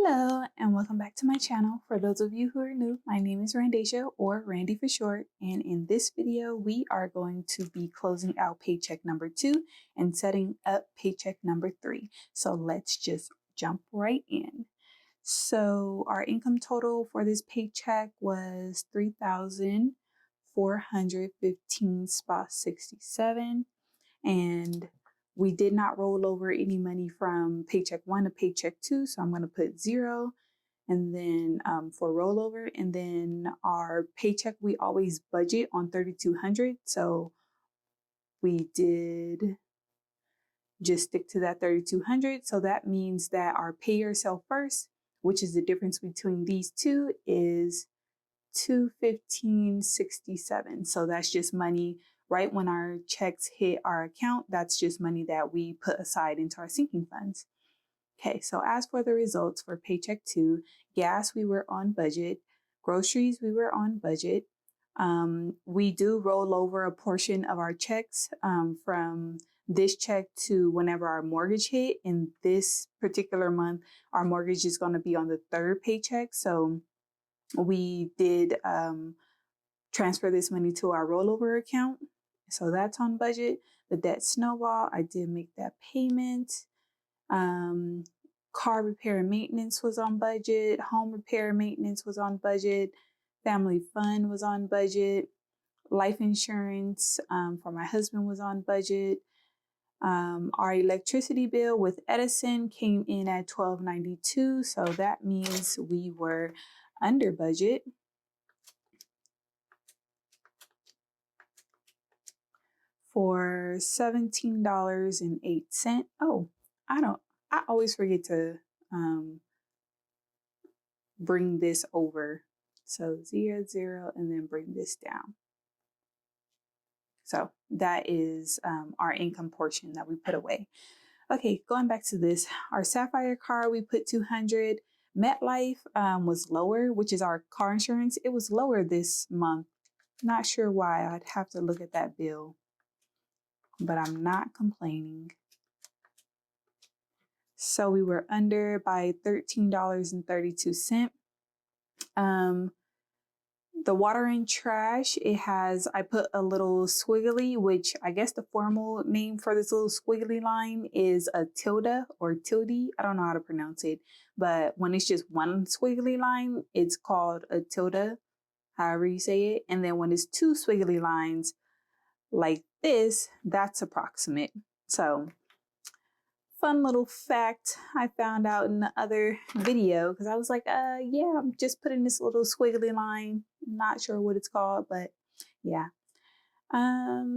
Hello and welcome back to my channel. For those of you who are new, my name is Randy4short or Randy for short, and in this video we are going to be closing out paycheck number 2 and setting up paycheck number 3. So let's just jump right in. So our income total for this paycheck was $3,415.67, and we did not roll over any money from paycheck 1 to paycheck 2, so I'm going to put 0. And then for rollover, and then our paycheck, we always budget on $3,200, so we did just stick to that $3,200. So that means that our pay yourself first, which is the difference between these two, is $215.67. So that's just money right when our checks hit our account. That's just money that we put aside into our sinking funds. Okay, so as for the results for paycheck 2, gas, we were on budget. Groceries, we were on budget. We do roll over a portion of our checks from this check to whenever our mortgage hit. In this particular month, our mortgage is going to be on the 3rd paycheck. So we did transfer this money to our rollover account. So that's on budget. The debt snowball, I did make that payment. Car repair and maintenance was on budget. Home repair and maintenance was on budget. Family fund was on budget. Life insurance for my husband was on budget. Our electricity bill with Edison came in at $12.92, so that means we were under budget. For $17.08. Oh, I always forget to bring this over. So 0, 0, and then bring this down. So that is our income portion that we put away. Okay, going back to this, our Sapphire car, we put $200. MetLife was lower, which is our car insurance. It was lower this month. Not sure why. I'd have to look at that bill, but I'm not complaining. So we were under by $13.32. The water and trash, I put a little squiggly, which I guess the formal name for this little squiggly line is a tilde or tilde. I don't know how to pronounce it, but when it's just one squiggly line, it's called a tilde, however you say it. And then when it's 2 squiggly lines like this, that's approximate. So fun little fact I found out in the other video, because I was like, yeah, I'm just putting this little squiggly line. Not sure what it's called, but yeah.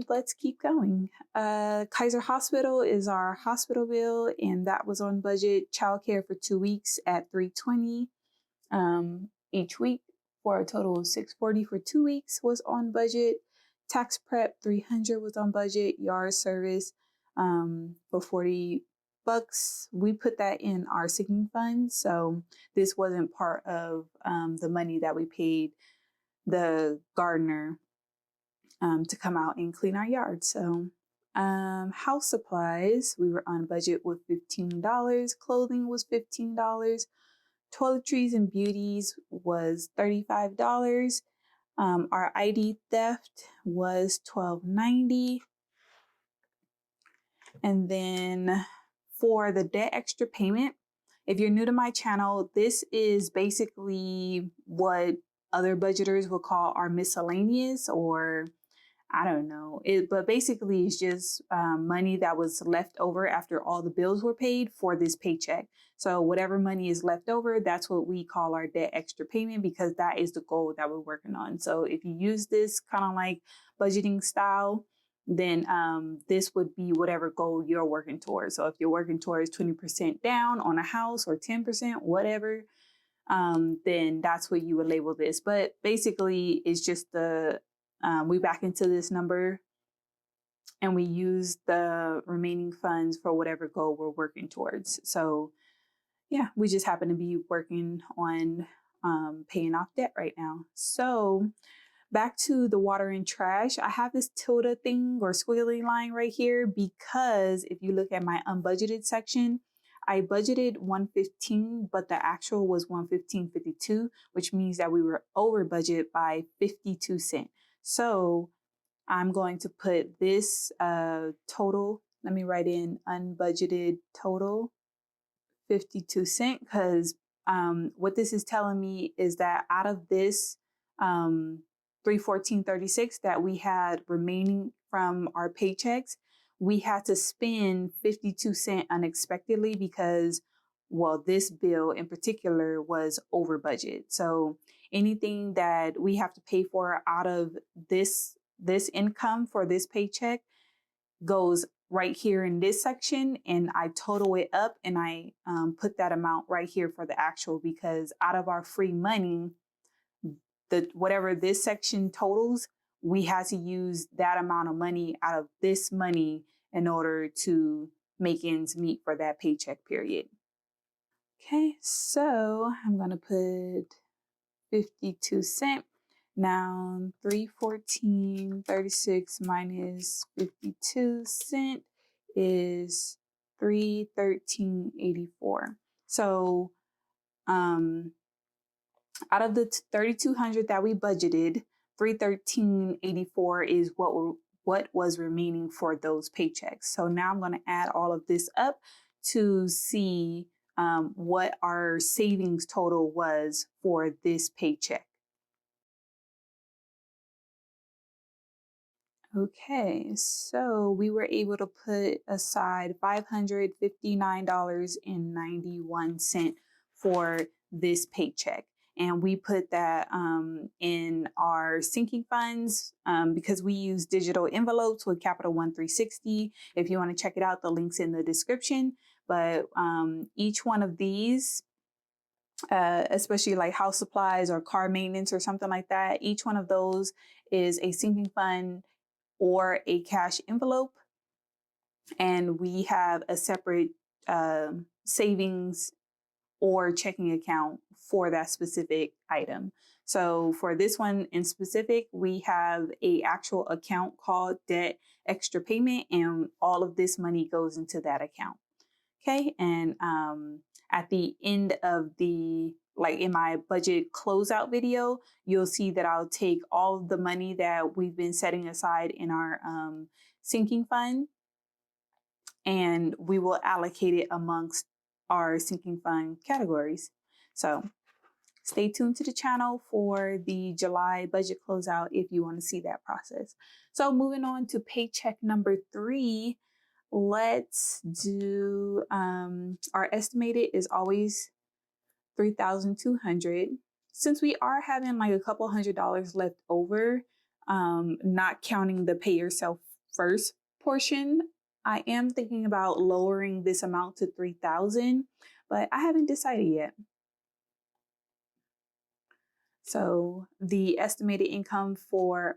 Let's keep going. Kaiser Hospital is our hospital bill, and that was on budget. Childcare for 2 weeks at $320 each week, for a total of $640 for 2 weeks was on budget. Tax prep $300 was on budget. Yard service for $40. We put that in our sinking fund, so this wasn't part of the money that we paid the gardener to come out and clean our yard. So house supplies, we were on budget with $15. Clothing was $15. Toiletries and beauties was $35. Our ID theft was $12.90. And then for the debt extra payment, if you're new to my channel, this is basically what other budgeters will call our miscellaneous, or I don't know. But basically it's just money that was left over after all the bills were paid for this paycheck. So whatever money is left over, that's what we call our debt extra payment, because that is the goal that we're working on. So if you use this kind of like budgeting style, then this would be whatever goal you're working towards. So if you're working towards 20% down on a house or 10%, whatever, then that's what you would label this. But basically it's just we back into this number and we use the remaining funds for whatever goal we're working towards. So yeah, we just happen to be working on paying off debt right now. So back to the water and trash, I have this tilde thing or squiggly line right here because if you look at my unbudgeted section, I budgeted 115, but the actual was 115.52, which means that we were over budget by 52 cents. So I'm going to put this total. Let me write in unbudgeted total 52 cents, because what this is telling me is that out of this 314.36 that we had remaining from our paychecks, we had to spend 52 cents unexpectedly because, well, this bill in particular was over budget. So anything that we have to pay for out of this income for this paycheck goes right here in this section, and I total it up and I put that amount right here for the actual, because out of our free money, whatever this section totals, we had to use that amount of money out of this money in order to make ends meet for that paycheck period. Okay, so I'm gonna put 52 cents. Now 314.36 minus 52 cents is 313.84. So out of the 3,200 that we budgeted, 313.84 is what was remaining for those paychecks. So now I'm going to add all of this up to see what our savings total was for this paycheck. Okay, so we were able to put aside $559.91 for this paycheck. And we put that in our sinking funds because we use digital envelopes with Capital One 360. If you want to check it out, the link's in the description. But each one of these, especially like house supplies or car maintenance or something like that, each one of those is a sinking fund or a cash envelope, and we have a separate savings or checking account for that specific item. So for this one in specific, we have a actual account called Debt Extra Payment, and all of this money goes into that account. Okay, and at the end of like in my budget closeout video, you'll see that I'll take all of the money that we've been setting aside in our sinking fund, and we will allocate it amongst our sinking fund categories. So stay tuned to the channel for the July budget closeout if you want to see that process. So moving on to paycheck number 3, let's do our estimated is always $3,200. Since we are having like a couple $100 left over, not counting the pay yourself first portion, I am thinking about lowering this amount to $3,000, but I haven't decided yet. So the estimated income for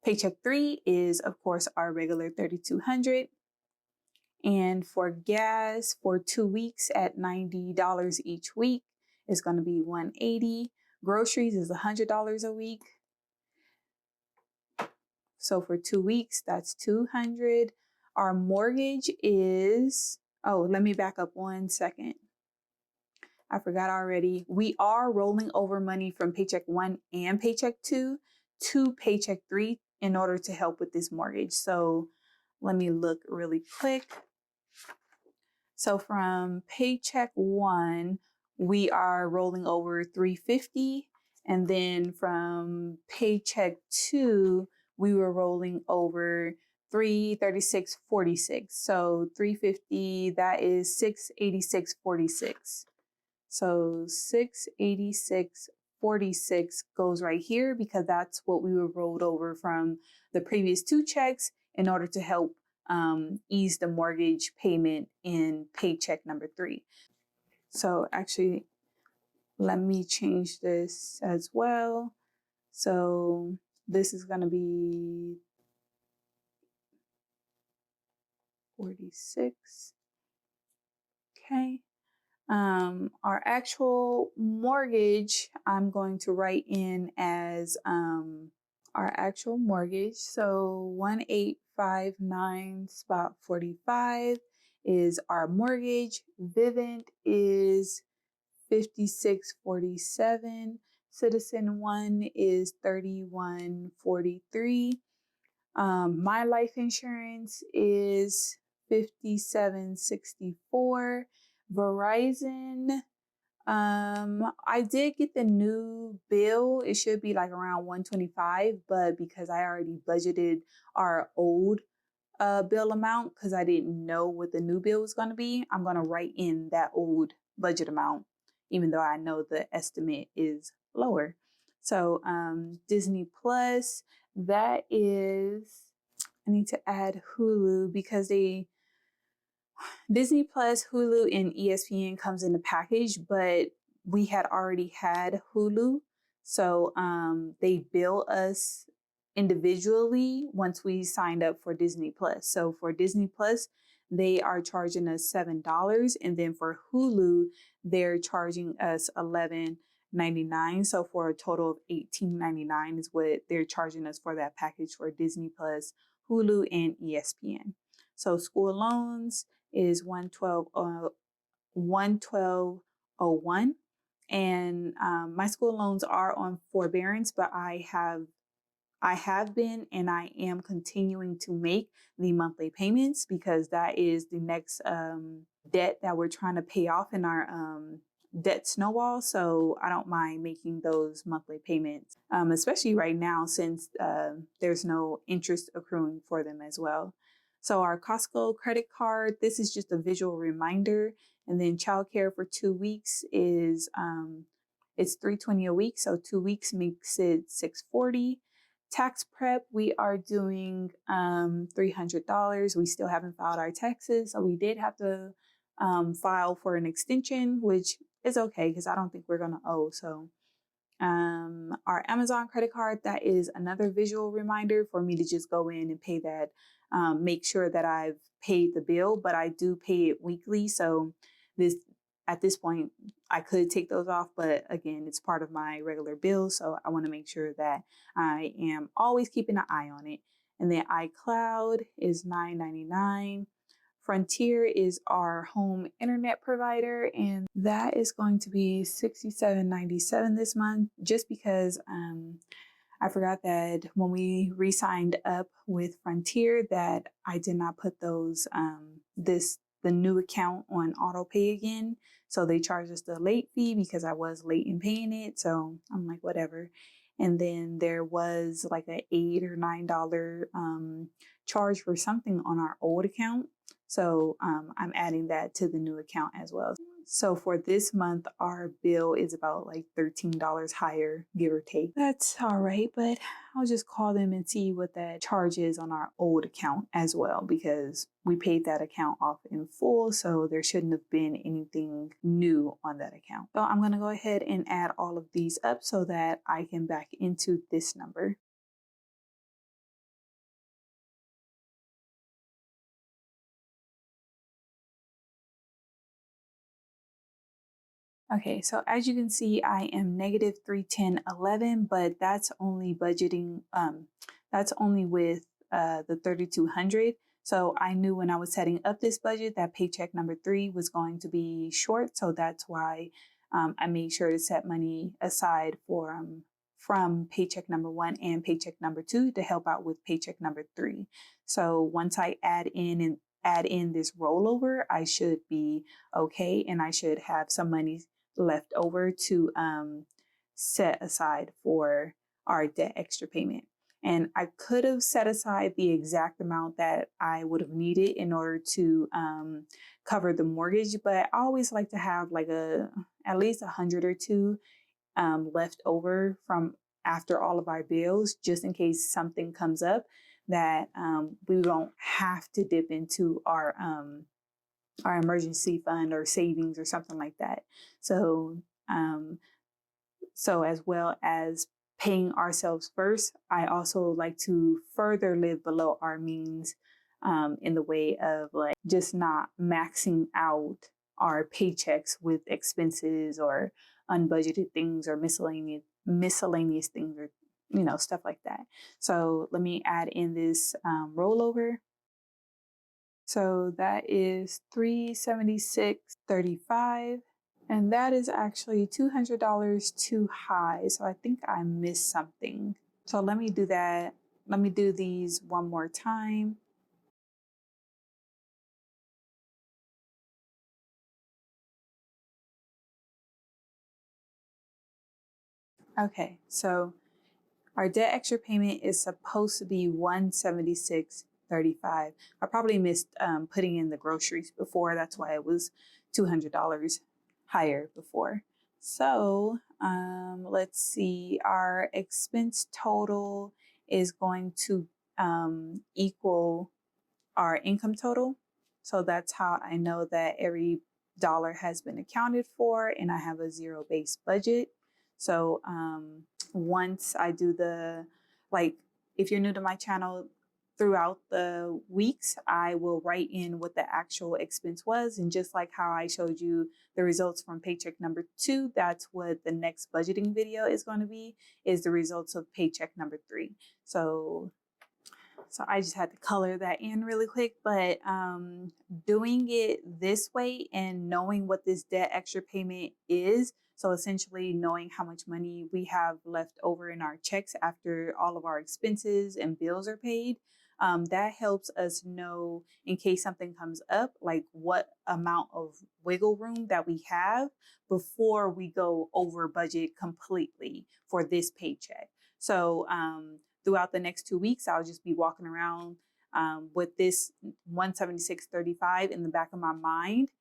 paycheck 3 is, of course, our regular $3,200. And for gas for 2 weeks at $90 each week is going to be $180. Groceries is $100 a week. So for 2 weeks, that's $200. Our mortgage is, oh, let me back up 1 second. I forgot already. We are rolling over money from Paycheck 1 and Paycheck 2 to Paycheck 3 in order to help with this mortgage. So let me look really quick. So from Paycheck 1, we are rolling over $350. And then from Paycheck 2, we were rolling over $336.46. So $350, that is $686.46. So $686.46 goes right here because that's what we were rolled over from the previous 2 checks in order to help ease the mortgage payment in paycheck number 3. So actually, let me change this as well. So this is going to be 46. Okay. Our actual mortgage, I'm going to write in as our actual mortgage. So 1859.45, is our mortgage. Vivint is $56.47. Citizen One is $31.43. My life insurance is $57.64. Verizon, I did get the new bill. It should be like around $125, but because I already budgeted our old bill amount, because I didn't know what the new bill was going to be, I'm going to write in that old budget amount, even though I know the estimate is lower. So Disney Plus, that is, I need to add Hulu because Disney Plus, Hulu, and ESPN comes in the package, but we had already had Hulu. So they bill us individually once we signed up for Disney Plus. So for Disney Plus, they are charging us $7. And then for Hulu, they're charging us $11.99. So for a total of $18.99 is what they're charging us for that package for Disney Plus, Hulu, and ESPN. So school loans is 112.01, and my school loans are on forbearance, but I have been and I am continuing to make the monthly payments because that is the next debt that we're trying to pay off in our debt snowball. So I don't mind making those monthly payments, especially right now since there's no interest accruing for them as well. So our Costco credit card, this is just a visual reminder. And then childcare for 2 weeks is it's $320 a week. So 2 weeks makes it $640. Tax prep, we are doing $300. We still haven't filed our taxes. So we did have to file for an extension, which is okay because I don't think we're going to owe. So our Amazon credit card, that is another visual reminder for me to just go in and pay that. Make sure that I've paid the bill, but I do pay it weekly. So at this point, I could take those off, but again, it's part of my regular bill. So I want to make sure that I am always keeping an eye on it. And then iCloud is $9.99. Frontier is our home internet provider, and that is going to be $67.97 this month, just because I forgot that when we re-signed up with Frontier that I did not put those the new account on auto pay again. So they charged us the late fee because I was late in paying it. So I'm like, whatever. And then there was like a $8 or $9 charge for something on our old account. So I'm adding that to the new account as well. So for this month, our bill is about like $13 higher, give or take. That's all right, but I'll just call them and see what that charge is on our old account as well, because we paid that account off in full, so there shouldn't have been anything new on that account. So I'm going to go ahead and add all of these up so that I can back into this number. Okay, so as you can see, I am negative 310.11, but that's only budgeting, that's only with the 3,200. So I knew when I was setting up this budget that paycheck number 3 was going to be short. So that's why I made sure to set money aside for from paycheck number 1 and paycheck number 2 to help out with paycheck number 3. So once I add in this rollover, I should be okay, and I should have some money left over to set aside for our debt extra payment. And I could have set aside the exact amount that I would have needed in order to cover the mortgage, but I always like to have like at least 100 or two left over from after all of our bills, just in case something comes up that we don't have to dip into our emergency fund or savings or something like that. So, so as well as paying ourselves first, I also like to further live below our means in the way of like just not maxing out our paychecks with expenses or unbudgeted things or miscellaneous things or stuff like that. So let me add in this rollover. So that is $376.35. And that is actually $200 too high. So I think I missed something. So let me do that. Let me do these one more time. Okay, so our debt extra payment is supposed to be $176.35. I probably missed putting in the groceries before. That's why it was $200 higher before. So let's see. Our expense total is going to equal our income total. So that's how I know that every dollar has been accounted for and I have a zero-based budget. So once I do like, if you're new to my channel, throughout the weeks, I will write in what the actual expense was. And just like how I showed you the results from paycheck number 2, that's what the next budgeting video is going to be, is the results of paycheck number 3. So I just had to color that in really quick, but doing it this way and knowing what this debt extra payment is, so essentially knowing how much money we have left over in our checks after all of our expenses and bills are paid, that helps us know in case something comes up, like what amount of wiggle room that we have before we go over budget completely for this paycheck. So throughout the next 2 weeks, I'll just be walking around with this 176.35 in the back of my mind,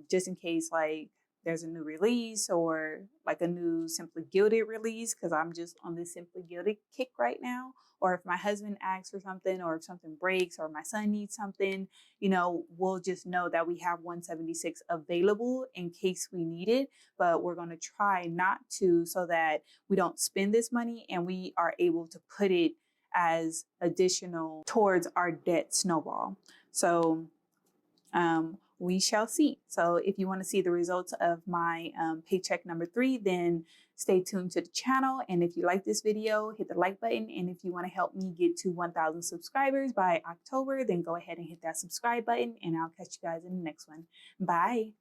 just in case like there's a new release or like a new Simply Gilded release, because I'm just on this Simply Gilded kick right now. Or if my husband asks for something, or if something breaks, or my son needs something, you know, we'll just know that we have 176 available in case we need it. But we're going to try not to, so that we don't spend this money and we are able to put it as additional towards our debt snowball. So we shall see. So if you want to see the results of my paycheck number 3, then stay tuned to the channel. And if you like this video, hit the like button. And if you want to help me get to 1,000 subscribers by October, then go ahead and hit that subscribe button, and I'll catch you guys in the next one. Bye.